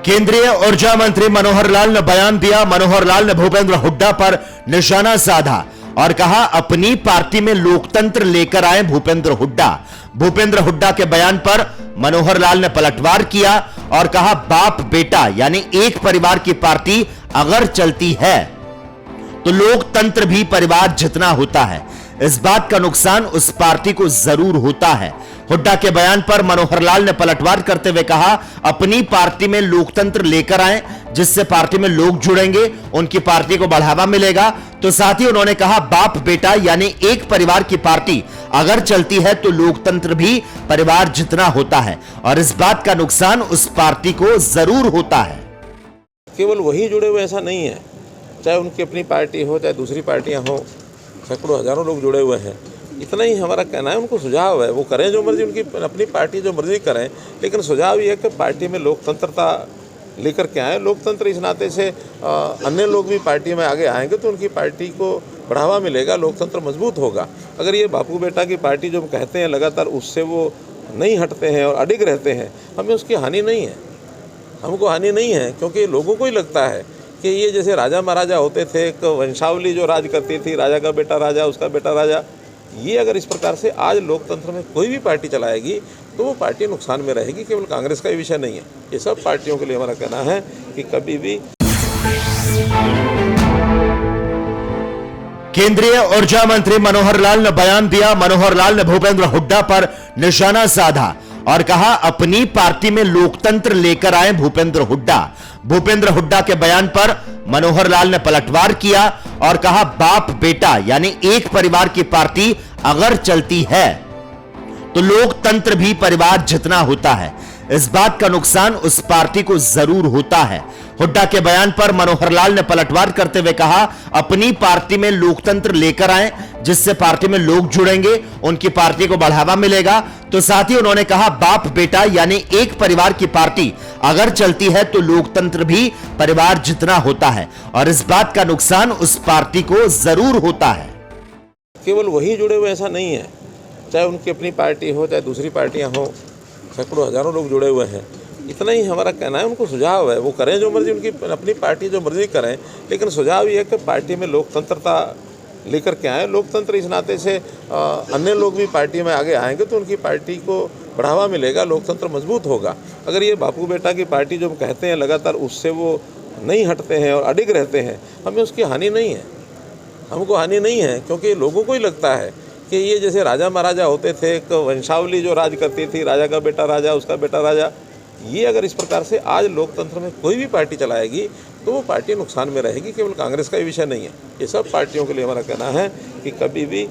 केंद्रीय ऊर्जा मंत्री मनोहर लाल ने बयान दिया। मनोहर लाल ने भूपेंद्र हुड्डा पर निशाना साधा और कहा, अपनी पार्टी में लोकतंत्र लेकर आए भूपेंद्र हुड्डा। भूपेंद्र हुड्डा के बयान पर मनोहर लाल ने पलटवार किया और कहा, बाप बेटा यानी एक परिवार की पार्टी अगर चलती है तो लोकतंत्र भी परिवार जितना होता है। इस बात का नुकसान उस पार्टी को जरूर होता है। हुड्डा के बयान पर मनोहर लाल ने पलटवार करते हुए कहा, अपनी पार्टी में लोकतंत्र लेकर आए जिससे पार्टी में लोग जुड़ेंगे, उनकी पार्टी को बढ़ावा मिलेगा। तो साथ ही उन्होंने कहा, बाप बेटा यानी एक परिवार की पार्टी अगर चलती है तो लोकतंत्र भी परिवार जितना होता है और इस बात का नुकसान उस पार्टी को जरूर होता है। केवल वही जुड़े हुए ऐसा नहीं है, चाहे उनकी अपनी पार्टी हो चाहे दूसरी पार्टियां हो, सैकड़ों हजारों लोग जुड़े हुए हैं। इतना ही हमारा कहना है, उनको सुझाव है वो करें जो मर्जी, उनकी अपनी पार्टी जो मर्जी करें, लेकिन सुझाव ये है कि पार्टी में लोकतंत्रता लेकर के आए। लोकतंत्र इस नाते से अन्य लोग भी पार्टी में आगे आएंगे तो उनकी पार्टी को बढ़ावा मिलेगा, लोकतंत्र मजबूत होगा। अगर ये बापू बेटा की पार्टी जो कहते हैं लगातार उससे वो नहीं हटते हैं और अडिग रहते हैं, हमें उसकी हानि नहीं है, हमको हानि नहीं है, क्योंकि लोगों को ही लगता है कि ये जैसे राजा महाराजा होते थे, एक वंशावली जो राज करती थी, राजा का बेटा राजा, उसका बेटा राजा, ये अगर इस प्रकार से आज लोकतंत्र में कोई भी पार्टी चलाएगी तो वो पार्टी नुकसान में रहेगी। केवल कांग्रेस का ही विषय नहीं है, ये सब पार्टियों के लिए हमारा कहना है कि कभी भी। केंद्रीय ऊर्जा मंत्री मनोहर लाल ने बयान दिया। मनोहर लाल ने भूपेंद्र हुड्डा पर निशाना साधा और कहा, अपनी पार्टी में लोकतंत्र लेकर आए भूपेंद्र हुड्डा। भूपेंद्र हुड्डा के बयान पर मनोहर लाल ने पलटवार किया और कहा, बाप बेटा यानी एक परिवार की पार्टी अगर चलती है तो लोकतंत्र भी परिवार जितना होता है। इस बात का नुकसान उस पार्टी को जरूर होता है। हुड्डा के बयान पर मनोहर लाल ने पलटवार करते हुए कहा, अपनी पार्टी में लोकतंत्र लेकर आए जिससे पार्टी में लोग जुड़ेंगे, उनकी पार्टी को बढ़ावा मिलेगा। तो साथ ही उन्होंने कहा, बाप बेटा यानी एक परिवार की पार्टी अगर चलती है तो लोकतंत्र भी परिवार जितना होता है और इस बात का नुकसान उस पार्टी को जरूर होता है। केवल वही जुड़े हुए ऐसा नहीं है, चाहे उनकी अपनी पार्टी हो चाहे दूसरी पार्टियां हो, सैकड़ों हजारों लोग जुड़े हुए हैं। इतना ही हमारा कहना है, उनको सुझाव है वो करें जो मर्जी, उनकी अपनी पार्टी जो मर्जी करें, लेकिन सुझाव ये है कि पार्टी में लोकतंत्रता लेकर के आए। लोकतंत्र इस नाते से अन्य लोग भी पार्टी में आगे आएंगे तो उनकी पार्टी को बढ़ावा मिलेगा, लोकतंत्र मजबूत होगा। अगर ये बापू बेटा की पार्टी जो कहते हैं लगातार उससे वो नहीं हटते हैं और अडिग रहते हैं, हमें उसकी हानि नहीं है, हमको हानि नहीं है, क्योंकि लोगों को ही लगता है कि ये जैसे राजा महाराजा होते थे, एक वंशावली जो राज करती थी, राजा का बेटा राजा, उसका बेटा राजा, ये अगर इस प्रकार से आज लोकतंत्र में कोई भी पार्टी चलाएगी तो वो पार्टी नुकसान में रहेगी। केवल कांग्रेस का ही विषय नहीं है, ये सब पार्टियों के लिए हमारा कहना है कि कभी भी